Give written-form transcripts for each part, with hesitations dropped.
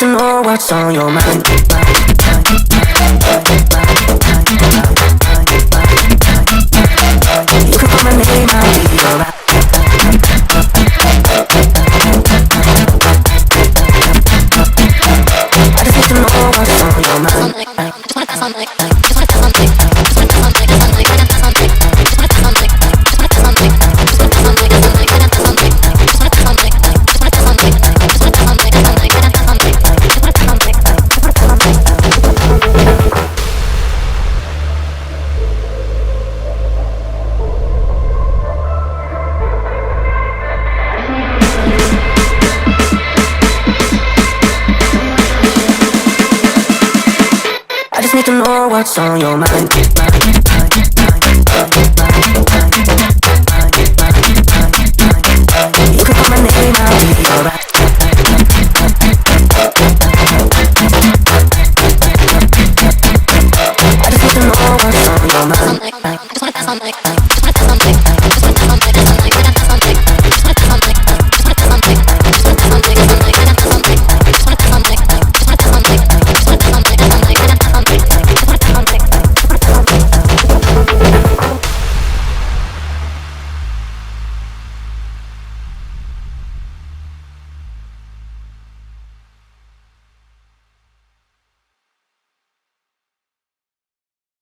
to know what's on your mind. You can call my name, I'll be alright. I just need to know what's on your mind. I just need to know what's on your mind. You can call my name, I'll be alright. I just need to know what's on your mind.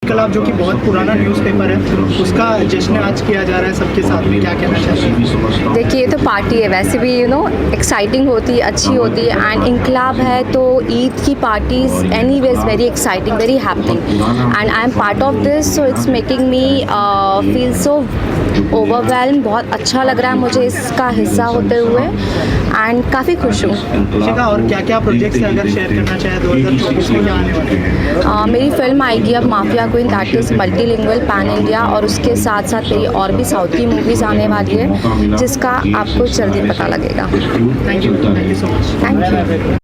इनकलाब जो कि बहुत पुराना newspaper है, उसका जश्न आज किया जा रहा है सबके साथ में, क्या कहना चाहिए? देखिए, ये तो पार्टी है, वैसे भी एक्साइटिंग होती है, अच्छी होती है। एंड इनकलाब है तो ईद की parties anyways very exciting, very happening, and I am part of this, so it's making me feel so overwhelm. बहुत अच्छा लग रहा है मुझे इसका हिस्सा होते हुए एंड काफ़ी खुश हूँ। और क्या क्या प्रोजेक्ट्स अगर शेयर करना चाहे 2024 में क्या आने वाले हैं? मेरी फिल्म आएगी अब mafia queen, that is multilingual pan India, और उसके साथ साथ मेरी और भी साउथ की मूवीज़ आने वाली है जिसका आपको जल्दी पता लगेगा। Thank you so much. Thank you.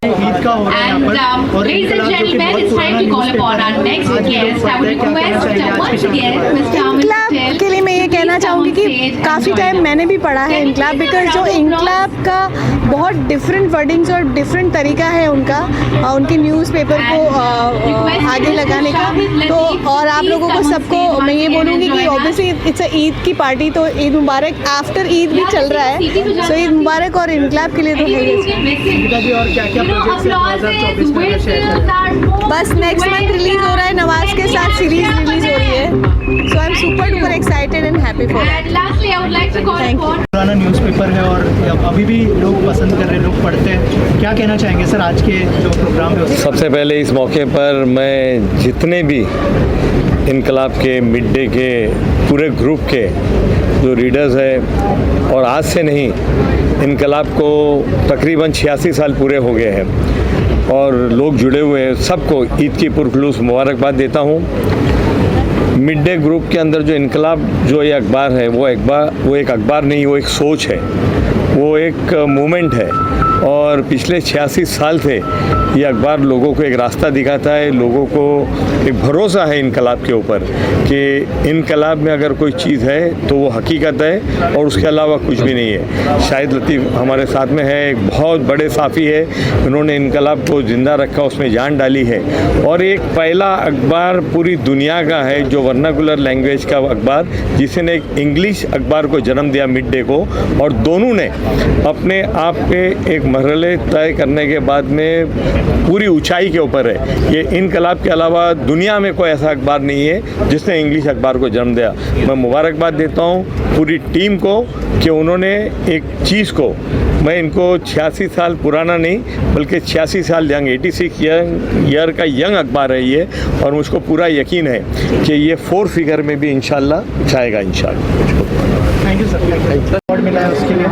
Eid का हो रहा है यहाँ पर, और ladies and gentlemen, it's time to call upon our next guest. I would request once again Mr. इनकलाब के लिए मैं ये कहना चाहूँगी कि काफ़ी टाइम मैंने भी पढ़ा है इनकलाब, बिकॉज जो इनकलाब का बहुत डिफरेंट वर्डिंग्स और डिफरेंट तरीका है उनका, उनके न्यूज़पेपर को आगे लगाने का। तो और आप लोगों को सबको मैं ये बोलूँगी कि ऑब्वियसली इट्स अ ईद की पार्टी, तो ईद मुबारक। आफ्टर ईद भी चल रहा है, सो ईद मुबारक। और इनकलाब के लिए तो है ही। और क्या क्या प्रोजेक्ट्स 2024 में शेयर करें? बस नेक्स्ट मंथ रिलीज हो रहा है, नवाज के साथ सीरीज रिलीज हो रही है, so I am super duper excited and happy for that. Lastly, I would like to call upon पुराना न्यूज़पेपर है और अभी भी लोग पसंद कर रहे हैं, लोग पढ़ते हैं, क्या कहना चाहेंगे सर आज के जो प्रोग्राम है? सबसे पहले इस मौके पर मैं जितने भी इनकलाब के मिड डे के पूरे ग्रुप के जो रीडर्स हैं, और आज से नहीं, इनकलाब को तकरीबन 86 साल पूरे हो गए हैं और लोग जुड़े हुए हैं, सबको ईद की पुरखुलूस मुबारकबाद देता हूँ। मिड डे ग्रुप के अंदर जो इनकलाब जो ये अखबार है, वो एक अखबार नहीं, वो एक सोच है, वो एक मूवमेंट है। और पिछले 86 साल से ये अखबार लोगों को एक रास्ता दिखाता है, लोगों को एक भरोसा है इनकलाब के ऊपर कि इनकलाब में अगर कोई चीज़ है तो वो हकीकत है और उसके अलावा कुछ भी नहीं है। शाहिद लतीफ़ हमारे साथ में है, एक बहुत बड़े साफ़ी है, उन्होंने इनकलाब को ज़िंदा रखा, उसमें जान डाली है। और एक पहला अखबार पूरी दुनिया का है जो वर्नाकुलर लैंग्वेज का अखबार, जिसने एक इंग्लिश अखबार को जन्म दिया मिड डे को, और दोनों ने अपने आप पे एक मरहले तय करने के बाद में पूरी ऊंचाई के ऊपर है। ये इनकलाब के अलावा दुनिया में कोई ऐसा अखबार नहीं है जिसने इंग्लिश अखबार को जन्म दिया। मैं मुबारकबाद देता हूँ पूरी टीम को कि उन्होंने एक चीज़ को, मैं इनको 86 साल पुराना नहीं बल्कि 86 साल यंग, 86 ईयर का यंग अखबार है ये, और मुझको पूरा यकीन है कि ये 4 फिगर में भी इंशाल्लाह जाएगा इंशाल्लाह। Thank you sir. अवार्ड मिला है उसके लिए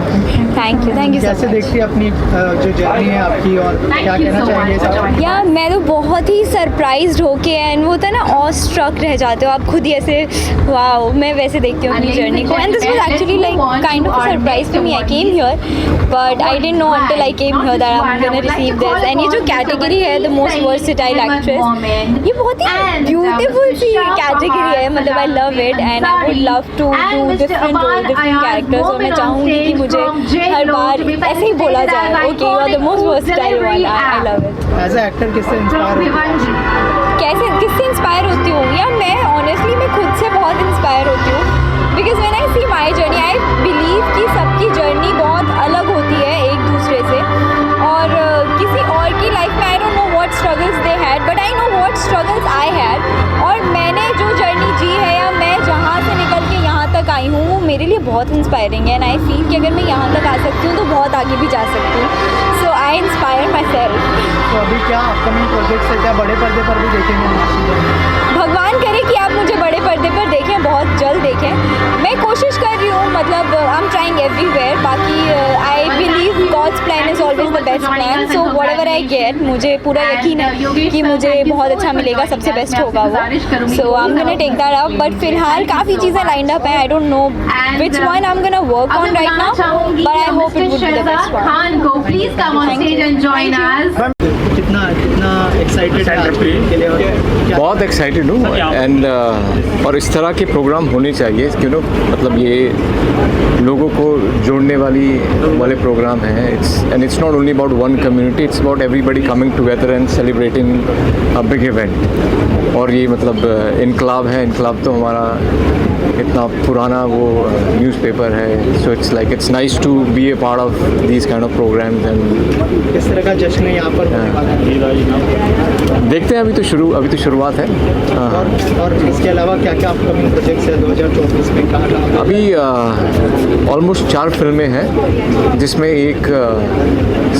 थैंक यू कैसे देखती है अपनी जो जर्नी है आपकी, और क्या कहना चाहेंगे? यार मैं तो बहुत ही सरप्राइज्ड होके, एंड वो होता है ना, ऑ स्ट्रक रह जाते हो आप खुद ही ऐसे, वाओ। मैं वैसे देखती हूँ अपनी जर्नी को, and this was actually like kind of a surprise to me. I came here but I didn't know until I came here that I am gonna receive this. And ये जो category है, the most versatile actress, ये बहुत ही beautiful सी category है, मतलब I love it and I would love to do different characters. और मैं चाहूँगी कि मुझे हर बार ऐसे ही बोला जाए, okay you are the most versatile one, I love it. As a actor किससे इंस्पायर कैसे किससे इंस्पायर होती हूँ, या मैं ऑनेस्टली मैं खुद से बहुत इंस्पायर होती हूँ, because when I see my journey I believe कि सबकी जर्नी बहुत अलग होती है एक दूसरे से, और किसी और की लाइफ में आई don't know what struggles they had, but I know what struggles I had, और मैंने जो जर्नी जी है या मैं जहाँ से निकल के यहाँ तक आई हूँ वो मेरे लिए बहुत इंस्पायरिंग है, एंड आई फील कि अगर मैं यहाँ तक आ सकती हूँ तो बहुत आगे भी जा सकती हूँ, सो आई इंस्पायर माई सेल्फ। तो अभी क्या अपकमिंग प्रोजेक्ट्स है, क्या बड़े पर्दे पर भी देखेंगे? भगवान करे कि आप मुझे बड़े पर्दे पर देखें, बहुत जल्द देखें, मैं कोशिश कर रही हूँ, मतलब आई एम ट्राइंग एवरीवेयर, बाकी I believe God's plan is always the best plan, so whatever I get मुझे पूरा यकीन है कि मुझे बहुत अच्छा मिलेगा, सबसे बेस्ट होगा वो, so I am gonna take that up, but फिलहाल काफ़ी चीज़ें लाइंड अप हैं, I don't know which one I am gonna work on right now, but I hope it would be the best one. Please come on stage and join us. कितना excited है आज के लिए, और क्या बहुत excited हूँ, एंड और इस तरह के प्रोग्राम होने चाहिए, क्यों नो, मतलब ये लोगों को जोड़ने वाले प्रोग्राम हैं, it's not only about one community, it's about everybody coming together and celebrating a big event. और ये मतलब इनकलाब है, इनकलाब तो हमारा इतना पुराना वो न्यूज़पेपर है, so it's nice to be a part of these kind of programmes, and किस तरह का जश्न यहाँ पर होने वाला है? देखते हैं, अभी तो शुरुआत है। और इसके अलावा क्या क्या अपकमिंग प्रोजेक्ट्स है 2024 में, कहाँ अभी ऑलमोस्ट 4 फिल्में हैं, जिसमें एक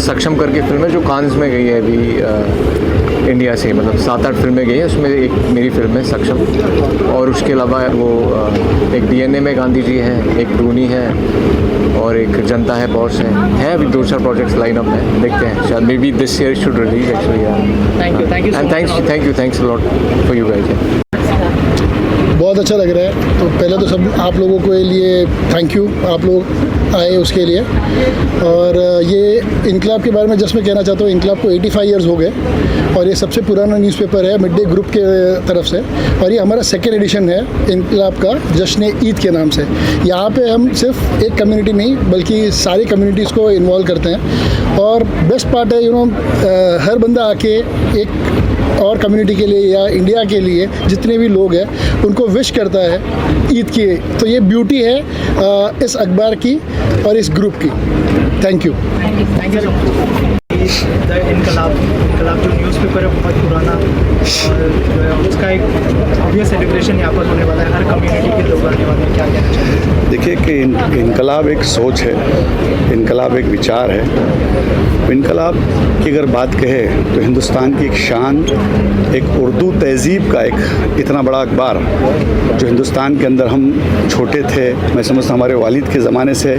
सक्षम करके फिल्म है जो कांस में गई है अभी इंडिया से, मतलब 7-8 फिल्में गई हैं, उसमें एक मेरी फिल्म है सक्षम, और उसके अलावा वो एक DNA में गांधी जी हैं, एक डूनी है, और एक जनता है बॉस है अभी 2-4 प्रोजेक्ट्स लाइन अप हैं, देखते हैं शायद may be this year should release actually. Thank you thanks a lot for you guys. बहुत अच्छा लग रहा है, तो पहले तो सब आप लोगों के लिए थैंक यू, आप लोग आए उसके लिए। और ये इनकलाब के बारे में जस्ट मैं कहना चाहता हूँ, इनकलाब को 85 ईयर्स हो गए, और ये सबसे पुराना न्यूज़पेपर है मिड डे ग्रुप के तरफ से, और ये हमारा 2nd एडिशन है इनकलाब का जश्न ईद के नाम से। यहाँ पे हम सिर्फ एक कम्युनिटी नहीं बल्कि सारी कम्युनिटीज़ को इन्वॉल्व करते हैं, और बेस्ट पार्ट है हर बंदा आके एक और कम्युनिटी के लिए या इंडिया के लिए जितने भी लोग हैं उनको विश करता है ईद की। तो ये ब्यूटी है इस अखबार की और इस ग्रुप की। Thank you so much. इनकलाब जो न्यूज़पेपर है बहुत पुराना, और उसका एक ऑब्वियस सेलिब्रेशन यहाँ पर होने वाला है, हर कम्युनिटी के लोग आने वाले हैं, क्या कहना चाहिए? देखिए कि इनकलाब एक सोच है, इनकलाब एक विचार है। इनकलाब की अगर बात कहे तो हिंदुस्तान की एक शान, एक उर्दू तहज़ीब का एक इतना बड़ा अखबार जो हिंदुस्तान के अंदर हम छोटे थे, मैं समझता हमारे वालिद के ज़माने से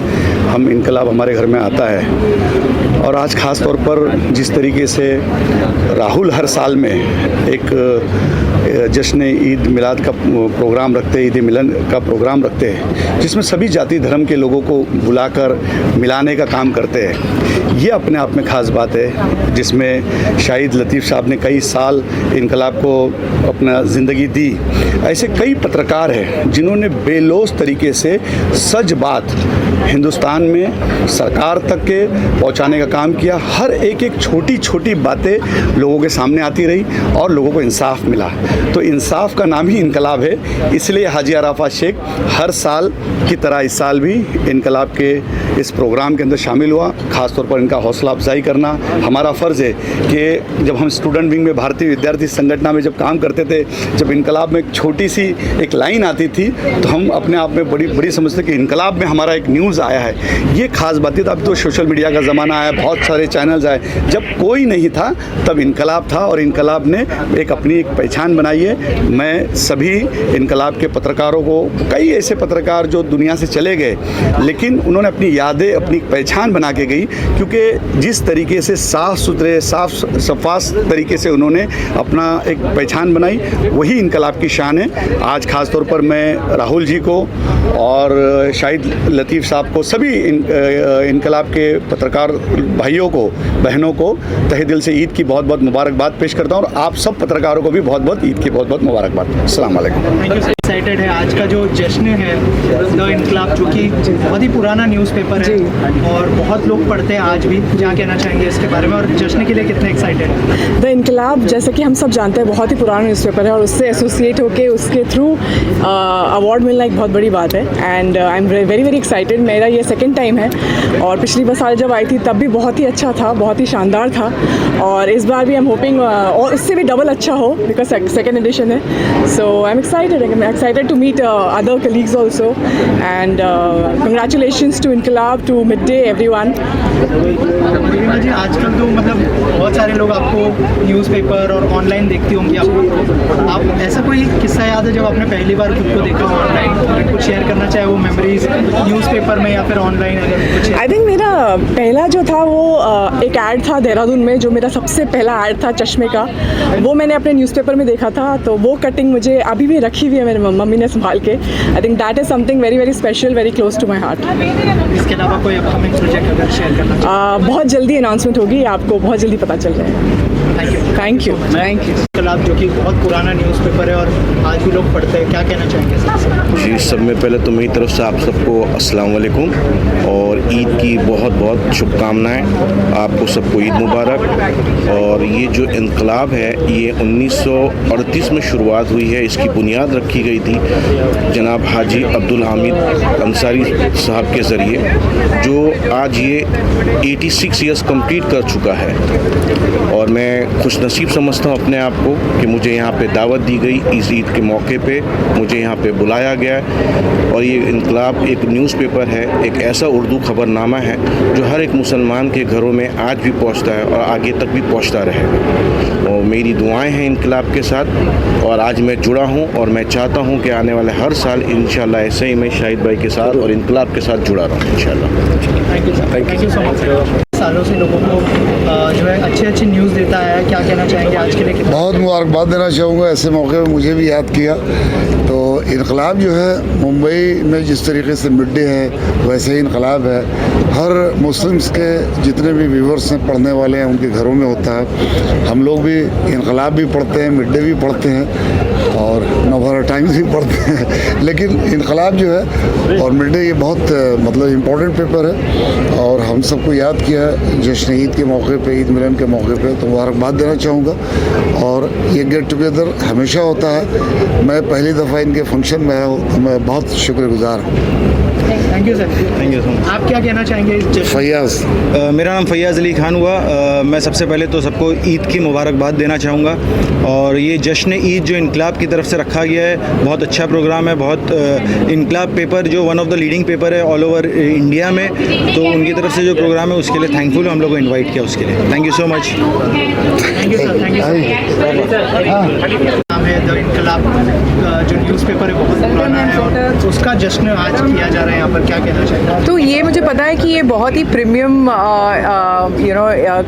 हम इनकलाब हमारे घर में आता है। और आज ख़ास तौर पर जिस तरीके से राहुल हर साल में एक जश्न ईद मिलाद का प्रोग्राम रखते हैं, ईद मिलन का प्रोग्राम रखते हैं, जिसमें सभी जाति धर्म के लोगों को बुलाकर मिलाने का काम करते हैं, ये अपने आप में ख़ास बात है, जिसमें शाहिद लतीफ़ साहब ने कई साल इनकलाब को अपना ज़िंदगी दी। ऐसे कई पत्रकार हैं जिन्होंने बेलौस तरीके से सच बात हिंदुस्तान में सरकार तक के पहुंचाने का काम किया। हर एक छोटी छोटी बातें लोगों के सामने आती रही और लोगों को इंसाफ मिला। तो इंसाफ का नाम ही इनकलाब है, इसलिए हाजी अराफात शेख हर साल की तरह इस साल भी इनकलाब के इस प्रोग्राम के अंदर शामिल हुआ। ख़ास तौर पर इनका हौसला अफजाई करना हमारा फ़र्ज़ है कि जब हम स्टूडेंट विंग में भारतीय विद्यार्थी संगठन में जब काम करते थे, जब इनकलाब में एक छोटी सी एक लाइन आती थी तो हम अपने आप में बड़ी समझते कि इनकलाब में हमारा एक न्यूज़ आया है। ये खास बात है। अब तो सोशल मीडिया का ज़माना आया, बहुत सारे चैनल्स आए। जब कोई नहीं था तब इनकलाब था और इनकलाब ने एक अपनी एक पहचान बनाई है। मैं सभी इनकलाब के पत्रकारों को, कई ऐसे पत्रकार जो दुनिया से चले गए लेकिन उन्होंने अपनी यादें, अपनी पहचान बना के गई, क्योंकि जिस तरीके से साफ़ सुथरे शफाफ तरीके से उन्होंने अपना एक पहचान बनाई, वही इनकलाब की शान है। आज ख़ास तौर पर मैं राहुल जी को और शाहिद लतीफ़ साहब को, सभी इनकलाब के पत्रकार भाइयों को, बहनों को तहे दिल से ईद की बहुत बहुत मुबारकबाद पेश करता हूँ और आप सब पत्रकारों को भी बहुत बहुत ईद की बहुत बहुत मुबारकबाद। अस्सलाम वालेकुम। एक्साइटेड है आज का जो जश्न है द इनकलाब, जो कि बहुत ही पुराना न्यूज़पेपर है और बहुत लोग पढ़ते हैं आज भी, क्या कहना चाहेंगे इसके बारे में और जश्न के लिए कितने एक्साइटेड हैं? द इनकलाब जैसे कि हम सब जानते हैं बहुत ही पुराना न्यूज़पेपर है और उससे एसोसिएट होके उसके थ्रू अवार्ड मिलना एक बहुत बड़ी बात है and I am very very excited. मेरा ये सेकंड टाइम है और पिछली साल जब आई थी तब भी बहुत ही अच्छा था, बहुत ही शानदार था और इस बार भी आई एम होपिंग और उससे भी डबल अच्छा हो बिकॉज सेकंड एडिशन है। So I am excited to meet other colleagues also and congratulations to Inqilab, to Midday, everyone. Reena ji, आजकल तो मतलब बहुत सारे लोग आपको न्यूज़पेपर और ऑनलाइन देखती होंगी, आपको आप ऐसा कोई किस्सा याद है जब आपने पहली बार खुद को देखा हो ऑनलाइन, कुछ शेयर करना चाहे वो मेमोरीज न्यूज़पेपर में या फिर ऑनलाइन अगर कुछ? आई थिंक मेरा पहला जो था वो एक ऐड था देहरादून में, जो मेरा सबसे पहला ऐड था चश्मे का, वो मैंने अपने न्यूज़पेपर में देखा था, तो वो कटिंग मुझे अभी भी रखी हुई है मेरे मम्मी ने संभाल के। I think that is something very very special, very close to my heart. इसके अलावा कोई अपकमिंग प्रोजेक्ट अगर शेयर करना चाहें? बहुत जल्दी अनाउंसमेंट होगी, आपको बहुत जल्दी पता चल जाएगा। Thank you. इनकलाब जो कि बहुत पुराना न्यूज़पेपर है और आज भी लोग पढ़ते हैं, क्या कहना चाहेंगे इसमें? जी, सब में पहले तो मेरी तरफ से आप सबको अस्सलाम वालेकुम और ईद की बहुत बहुत शुभकामनाएं। आपको सबको ईद मुबारक। और ये जो इनकलाब है ये 1938 में शुरुआत हुई है, इसकी बुनियाद रखी गई थी जनाब हाजी अब्दुल हामिद अंसारी साहब के ज़रिए, जो आज ये 86 ईयर्स कंप्लीट कर चुका है और मैं खुश नसीब समझता हूँ अपने आप को कि मुझे यहाँ पे दावत दी गई इस ईद के मौके पे, मुझे यहाँ पे बुलाया गया है। और ये इनकलाब एक न्यूज़पेपर है, एक ऐसा उर्दू खबरनामा है जो हर एक मुसलमान के घरों में आज भी पहुँचता है और आगे तक भी पहुँचता रहेगा। और मेरी दुआएं हैं इनकलाब के साथ और आज मैं जुड़ा हूँ और मैं चाहता हूँ कि आने वाले हर साल इंशाल्लाह ऐसे ही मैं शाहिद भाई के साथ और इनकलाब के साथ जुड़ा रहूँ इंशाल्लाह। Thank you so much. सालों से लोगों को जो है अच्छी न्यूज़ देता है, क्या कहना चाहेंगे आज के लिए? बहुत मुबारकबाद देना चाहूँगा, ऐसे मौके पर मुझे भी याद किया। तो इनकलाब जो है मुंबई में जिस तरीके से मिड डे है वैसे ही इनकलाब है, हर मुस्लिम्स के जितने भी व्यूवर्स हैं पढ़ने वाले हैं उनके घरों में होता है। हम लोग भी इनकलाब भी पढ़ते हैं, मिड डे भी पढ़ते हैं और नवभारत टाइम्स भी पढ़ते हैं, लेकिन इनकलाब जो है और मिड डे ये बहुत मतलब इम्पोर्टेंट पेपर है और हम सबको याद किया जश्न ईद के मौके पे, ईद मिलन के मौके पे, तो मुबारकबाद देना चाहूँगा। और ये गेट टुगेदर हमेशा होता है, मैं पहली दफ़ा इनके फंक्शन में आया हूँ तो मैं बहुत शुक्रगुजार हूँ। Thank you sir. Thank you so much. आप क्या कहना चाहेंगे? फैयाज़, मेरा नाम फैयाज़ अली खान हुआ। मैं सबसे पहले तो सबको ईद की मुबारकबाद देना चाहूँगा और ये जश्न ईद जो इनकलाब की तरफ से रखा गया है बहुत अच्छा प्रोग्राम है। बहुत इनकलाब पेपर जो one of the leading paper है ऑल ओवर इंडिया में, तो उनकी तरफ से जो प्रोग्राम है उसके लिए थैंकफुल हम लोग को इन्वाइट किया उसके लिए। Thank you so much. Thank you sir. Thank you. नाम है द इनकलाब, जो न्यूज़पेपर है बहुत पुराना है और उसका जश्न आज किया जा रहा है यहाँ पर, क्या कहना चाहिए? तो ये मुझे पता है कि ये बहुत ही प्रीमियम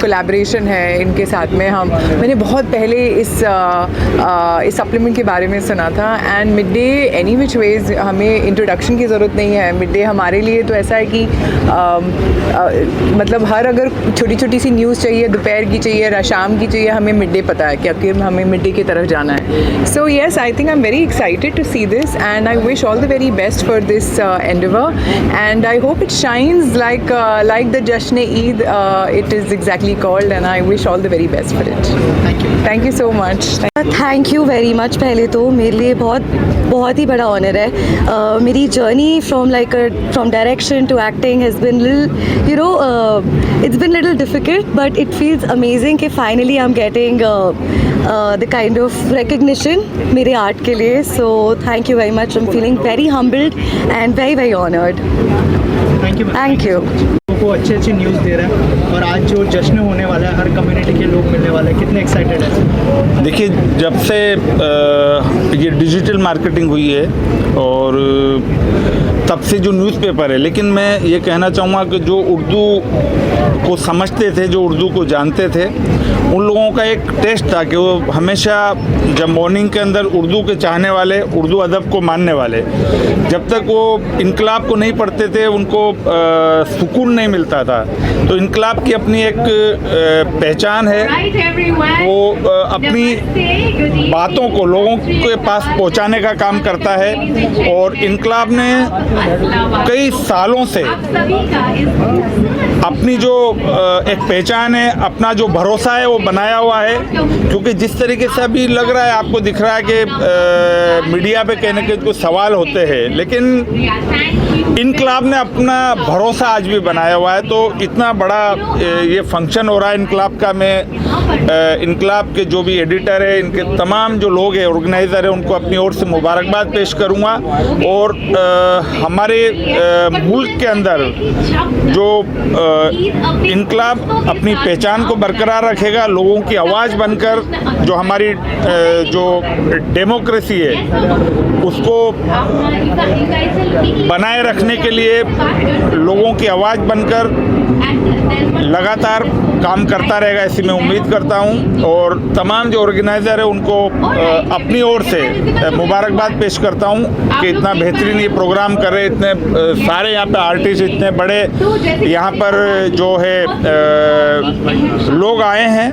कोलैबोरेशन है इनके साथ में। मैंने बहुत पहले इस सप्लीमेंट के बारे में सुना था and mid day any which ways हमें इंट्रोडक्शन की ज़रूरत नहीं है। मिड डे हमारे लिए तो ऐसा है कि मतलब हर अगर छोटी छोटी सी न्यूज़ चाहिए, दोपहर की चाहिए या शाम की चाहिए, हमें मिड डे पता है कि हमें मिड डे की तरफ जाना है। So yes, I think I am very excited to see this and I wish all the very best for this endeavor and I hope it shines like the Jashn Eid it is exactly called and I wish all the very best for it. Thank you so much. Thank you very much. पहले तो मेरे लिए बहुत ही बड़ा honour है। मेरी journey from direction to acting has been it's been little difficult but it feels amazing कि finally I am getting the kind of recognition मेरे आर्ट के लिए। So thank you very much. I am feeling very humbled and very very honoured. Thank you. को अच्छी news दे रहा है और आज जो जश्न होने वाला है हर कम्युनिटी के लोग मिलने वाले हैं, कितने एक्साइटेड है? देखिए, जब से ये डिजिटल मार्केटिंग हुई है और तब से जो न्यूज़पेपर है, लेकिन मैं ये कहना चाहूँगा कि जो उर्दू को समझते थे, जो उर्दू को जानते थे, उन लोगों का एक टेस्ट था कि वो हमेशा जब मॉर्निंग के अंदर उर्दू के चाहने वाले, उर्दू अदब को मानने वाले, जब तक वो इनकलाब को नहीं पढ़ते थे उनको सुकून नहीं मिलता था। तो इनकलाब की अपनी एक पहचान है, वो अपनी बातों को, लोगों के पास पहुंचाने का काम करता है। और इनकलाब ने कई सालों से अपनी जो एक पहचान है, अपना जो भरोसा है वो बनाया हुआ है। क्योंकि जिस तरीके से अभी लग रहा है, आपको दिख रहा है कि मीडिया पे कहने के कुछ सवाल होते हैं, लेकिन इनकलाब ने अपना भरोसा आज भी बनाया हुआ है। तो इतना बड़ा ये फंक्शन हो रहा है इनकलाब का। मैं इनकलाब के जो भी एडिटर है, इनके तमाम जो लोग हैं, ऑर्गेनाइज़र हैं, उनको अपनी ओर से मुबारकबाद पेश करूँगा। और हमारे मुल्क के अंदर जो इनकलाब अपनी पहचान को बरकरार रखेगा, लोगों की आवाज़ बनकर जो हमारी जो डेमोक्रेसी है उसको बनाए रखने के लिए लोगों की आवाज़ बनकर लगातार काम करता रहेगा, ऐसी मैं उम्मीद करता हूं। और तमाम जो ऑर्गेनाइज़र है उनको अपनी ओर से मुबारकबाद पेश करता हूं कि इतना बेहतरीन ये प्रोग्राम कर रहे, इतने सारे यहाँ पे आर्टिस्ट, इतने बड़े यहाँ पर जो है लोग आए हैं।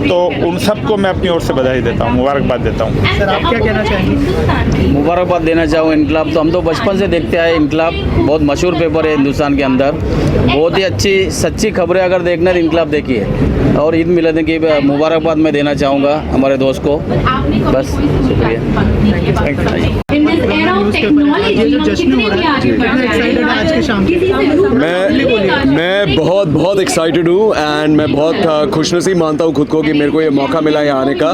तो उन सबको मैं अपनी ओर से बधाई देता हूँ, मुबारकबाद देता हूँ। सर, आप क्या कहना चाहेंगे? मुबारकबाद देना चाहूँ इनकलाब। तो हम तो बचपन से देखते आए, इनकलाब बहुत मशहूर पेपर है हिंदुस्तान के अंदर। बहुत ही अच्छी सच्ची खबरें अगर देखना है तो इनकलाब देखिए। और ईद मिलाद की मुबारकबाद मैं देना चाहूँगा हमारे दोस्त को। बस शुक्रिया। मैं बहुत एक्साइटेड हूँ एंड मैं बहुत खुशनसीब मानता हूँ खुद को कि मेरे को ये मौका मिला यहाँ आने का।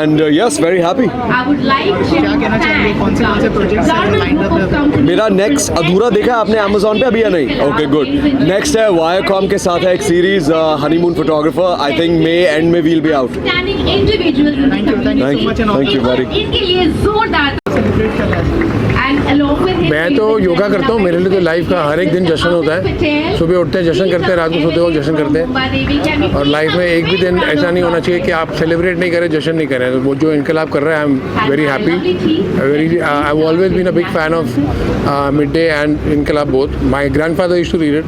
And yes, very happy. क्या कहना चाहेंगे? कौन से प्रोजेक्ट्स? मेरा नेक्स्ट अधूरा देखा है आपने अमेज़ॉन पे अभी या नहीं? Okay, good. नेक्स्ट है वायरकॉम के साथ है एक series honeymoon photographer. I think May end में will be out. Thank you very. मैं तो योगा करता हूँ। मेरे लिए तो लाइफ का हर एक दिन जश्न होता है। सुबह उठते हैं जश्न करते हैं, रात को सोते हो जश्न करते हैं। और लाइफ में एक भी दिन ऐसा नहीं होना चाहिए कि आप सेलिब्रेट नहीं करें, जश्न नहीं करें। तो वो जो इनकलाब कर रहे हैं, I am very happy. I have always been a big fan of Midday and Inquilab both. My grandfather used to read it,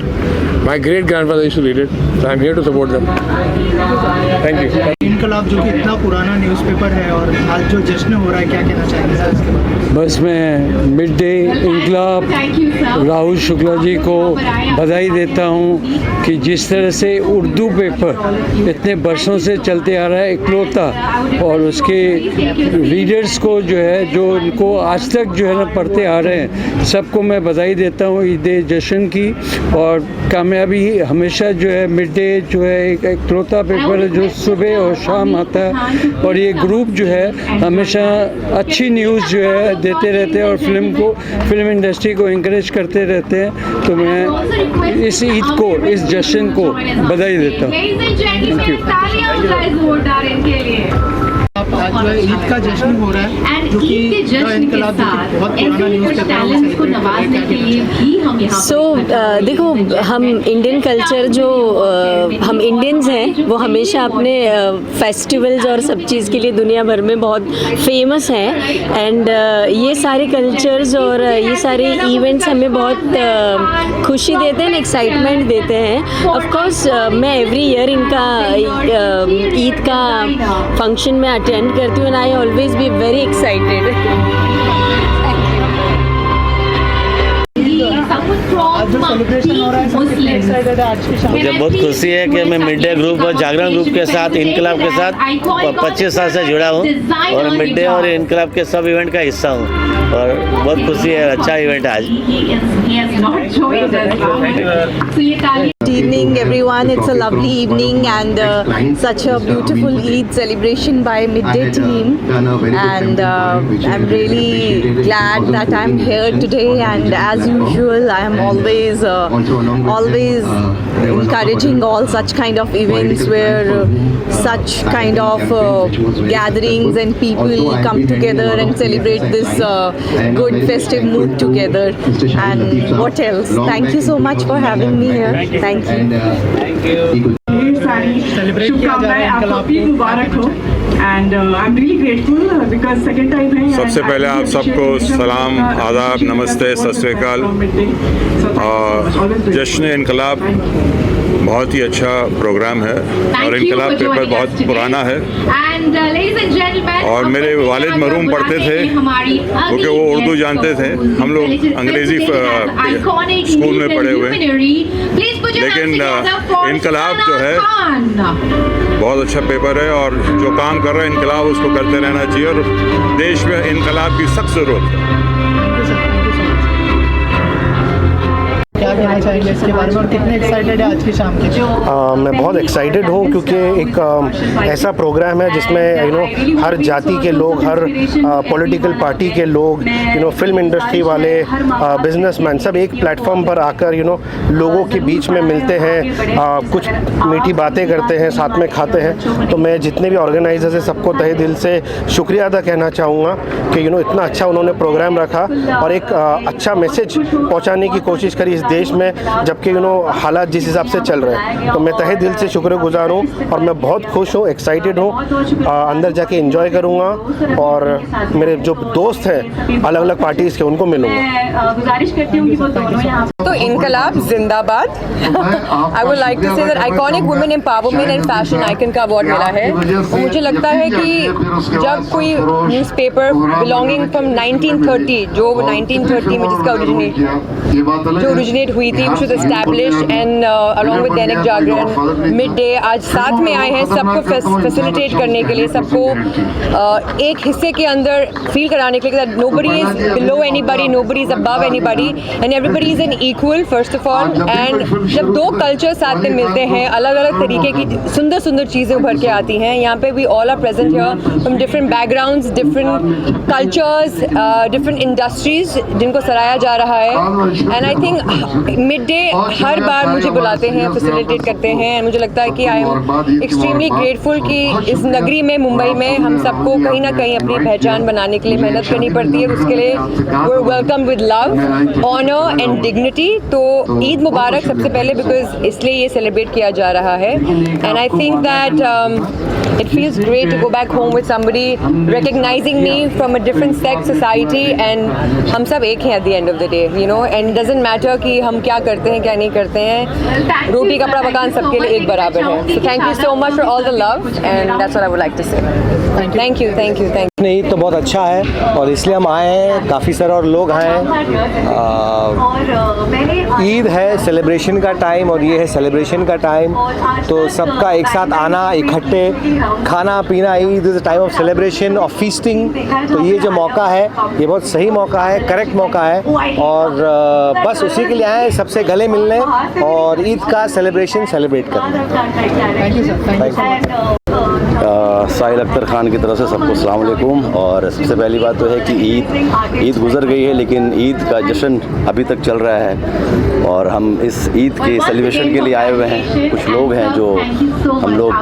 my great grandfather used to read it, so I am here to support them. Thank you. Inquilab जो कि इतना पुराना newspaper है और आज जो जश्न हो रहा है, क्या कहना चाहेंगे सर इसके बारे में? बस मैं मिड डे इनकलाब राहुल शुक्ला जी को बधाई देता हूँ कि जिस तरह से उर्दू पेपर इतने बरसों से चलते आ रहा है इकलौता, और उसके रीडर्स को जो है, जो उनको आज तक जो है ना पढ़ते आ रहे हैं, सबको मैं बधाई देता हूँ ईद जश्न की। और कामयाबी हमेशा जो है मिड डे जो है एक इकलौता पेपर है जो सुबह और शाम आता है। और ये ग्रुप जो है हमेशा अच्छी न्यूज़ जो है देते रहते हैं और फिल्म इंडस्ट्री को इंकरेज करते रहते हैं। तो मैं इस ईद को, इस जश्न को बधाई देता हूँ। Thank you. आज जो है ईद का जश्न हो रहा है, जो कि इनकलाब बहुत पुराना न्यूज़पेपर। सो देखो, हम इंडियन कल्चर जो हम इंडियंस हैं वो हमेशा अपने फेस्टिवल्स और सब चीज़ के लिए दुनिया भर में बहुत फेमस हैं। एंड ये सारे कल्चर्स और ये सारे इवेंट्स हमें बहुत खुशी देते हैं, एक्साइटमेंट देते हैं। ऑफ कोर्स मैं एवरी ईयर इनका ईद का फंक्शन में अटेंड करती हूँ and I always be very excited. मुझे बहुत खुशी है कि मैं मिड डे ग्रुप और जागरण ग्रुप के साथ, इनकलाब के साथ 25 साल से जुड़ा हूँ और मिड डे और इनकलाब के सब इवेंट का हिस्सा हूँ और बहुत खुशी है। अच्छा इवेंट है आज। Good evening everyone, it's a lovely evening and such a beautiful Eid celebration by Midday team, and I'm really glad that I'm here today. And as usual, I am always encouraging all such kind of events where such kind of gatherings and people come together and celebrate this good festive mood together. And what else? Thank you so much for having me here. Thank you. शुभकामनाएं आपको, ईद मुबारक हो। And I am really grateful because second time है। सबसे पहले आप सबको सलाम, आदाब, नमस्ते, सत श्री अकाल। जश्न इनकलाब बहुत ही अच्छा प्रोग्राम है और इनकलाब पेपर बहुत पुराना है और मेरे वालिद मरहूम पढ़ते थे क्योंकि वो उर्दू जानते थे, हम लोग अंग्रेज़ी स्कूल में पढ़े हुए, लेकिन इनकलाब जो है बहुत अच्छा पेपर है और जो काम कर रहे हैं इनकलाब उसको करते रहना चाहिए और देश में इनकलाब की सख्त ज़रूरत है। क्या कहना चाहेंगे इसके बारे में और कितने एक्साइटेड है आज की शाम के? मैं बहुत एक्साइटेड हूँ क्योंकि एक ऐसा प्रोग्राम है जिसमें हर जाति के लोग, हर पॉलिटिकल पार्टी के लोग, फिल्म इंडस्ट्री वाले, बिजनेसमैन, सब एक प्लेटफॉर्म पर आकर लोगों के बीच में मिलते हैं, कुछ मीठी बातें करते हैं, साथ में खाते हैं। तो मैं जितने भी ऑर्गेनाइजर्स हैं सबको तहे दिल से शुक्रिया अदा कहना चाहूँगा कि इतना अच्छा उन्होंने प्रोग्राम रखा और एक अच्छा मैसेज पहुँचाने की कोशिश करी इस देश में, जबकि हालात जिस हिसाब से चल रहे हैं। तो मैं तहे दिल से शुक्रगुजार हूँ और मैं बहुत खुश हूँ, एक्साइटेड हूँ, अंदर जाके एंजॉय करूँगा और मेरे जो दोस्त हैं अलग अलग पार्टीज़ के उनको मिलूँगा। गुजारिश करती हूँ कि वो दोनों यहाँ तो इनकलाब जिंदाबाद। I would like to say that iconic women empowerment and fashion icon का अवार्ड मिला है और मुझे लगता है कि जब कोई न्यूज़पेपर बिलोंगिंग फ्रॉम 1930 जो 1930 में जिसका ओरिजिनेट हुई थी, which was established and along with Dainik Jagran, mid day, आज साथ में आए हैं सबको फैसिलिटेट करने के लिए, सबको एक हिस्से के अंदर फील कराने के लिए that nobody is below anybody, nobody is above anybody and everybody is an equal first of all. And जब दो कल्चर साथ में मिलते हैं, अलग अलग तरीके की सुंदर सुंदर चीज़ें उभर के आती हैं। यहाँ पे we all are present here from different backgrounds, different cultures, different industries जिनको सराहा जा रहा है। And I think Midday हर बार मुझे बुलाते हैं, फैसिलिटेट करते हैं। मुझे लगता है कि आई एम एक्सट्रीमली ग्रेटफुल कि इस नगरी में, मुंबई में, हम सबको कहीं ना कहीं अपनी पहचान बनाने के लिए मेहनत करनी पड़ती है। उसके लिए we are welcome with love, honour and dignity. तो ईद मुबारक सबसे पहले, बिकॉज इसलिए ये सेलिब्रेट किया जा रहा है। And I think that it feels great to go back home with somebody recognizing me from a different sex society and हम सब एक हैं at the end of the day, and it doesn't matter कि हम क्या करते हैं क्या नहीं करते हैं, रोटी कपड़ा मकान सबके लिए एक बराबर है। So thank you so much for all the love and that's what I would like to say. Thank you. Eid तो बहुत अच्छा है और इसलिए हम आए हैं, काफ़ी सारे और लोग आए हैं। ईद है सेलिब्रेशन का टाइम और ये है सेलिब्रेशन का टाइम, तो सबका एक साथ आना, इकट्ठे खाना पीना, Eid is a time of celebration, of feasting. तो ये जो मौका है ये बहुत सही मौका है, करेक्ट मौका है और बस उसी के लिए आए हैं, सबसे गले मिलने और ईद का सेलिब्रेशन सेलिब्रेट करने। Thank you. साहिल अख्तर ख़ान की तरफ से सबको अस्सलाम वालेकुम। और सबसे पहली बात तो है कि ईद गुज़र गई है लेकिन ईद का जश्न अभी तक चल रहा है और हम इस ईद के सेलिब्रेशन के लिए आए हुए हैं। कुछ लोग हैं जो हम लोग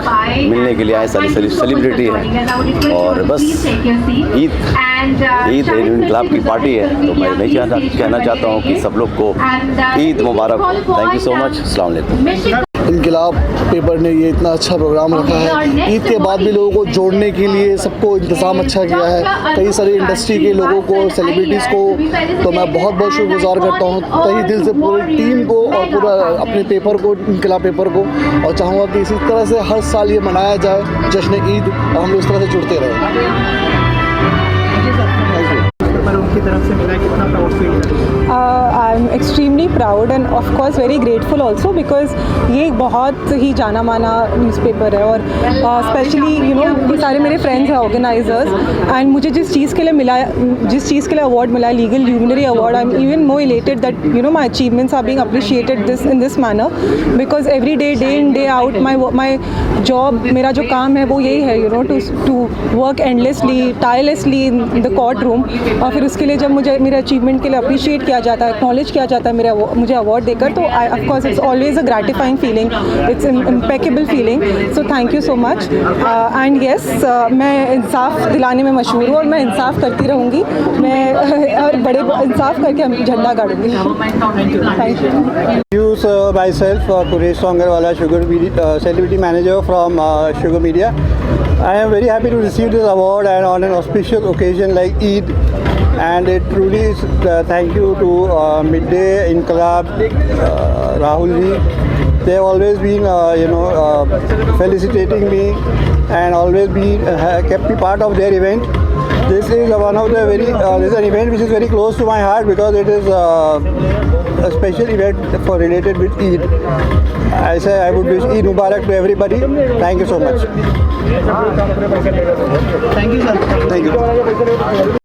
मिलने के लिए आए, सेलिब्रिटी हैं और बस ईद इनकलाब की पार्टी है, तो मैं नहीं कहना चाहता हूँ कि सब लोग को ईद मुबारक हो। थैंक यू सो मच, अस्सलाम वालेकुम। इनकलाब पेपर ने ये इतना अच्छा प्रोग्राम रखा है, ईद के बाद भी लोगों को जोड़ने के लिए सबको इंतज़ाम अच्छा किया है, कई सारी इंडस्ट्री के लोगों को, सेलिब्रिटीज़ को, तो मैं बहुत बहुत शुक्रगुजार करता हूँ तहे दिल से पूरी टीम को और पूरा अपने पेपर को, इनकलाब पेपर को, और चाहूँगा कि इसी तरह से हर साल ये मनाया जाए जश्न ईद और हम लोग इस तरह से जुड़ते रहें। उनकी तरफ से मिला, कितना proud feel? I am extremely proud end of course very grateful also, because ये एक बहुत ही जाना माना न्यूज़पेपर है और स्पेशली ये सारे मेरे फ्रेंड्स हैं ऑर्गेनाइजर्स, एंड मुझे जिस चीज़ के लिए अवार्ड मिला, legal luminary award, I am even more elated that my achievements are being appreciated in this manner, because every day in day out my job, मेरा जो काम है वो यही है to work endlessly, tirelessly in the court room, और फिर उसके लिए जब मुझे मेरे अचीवमेंट के लिए अप्रिशिएट किया जाता है, एक्नॉलेज किया जाता है मुझे अवार्ड देकर, तो of course it's always a gratifying feeling, it's impeccable feeling, so thank you so much. And yes, मैं इंसाफ दिलाने में मशहूर हूँ और मैं इंसाफ करती रहूँगी, मैं और बड़े इंसाफ करके हम झंडा गाड़ूंगी। Thank you. Myself, Kuresh Songarwala, celebrity manager from Sugar Media. I am very happy to receive this award and on an auspicious occasion like Eid, and it truly is thank you to Midday, Inqilab, Rahul ji, they have always been felicitating me and always kept me part of their event. This is one of the this is an event which is very close to my heart because it is a special event related with Eid. I say I would wish Eid Mubarak to everybody. Thank you so much. Thank you, sir. Thank you.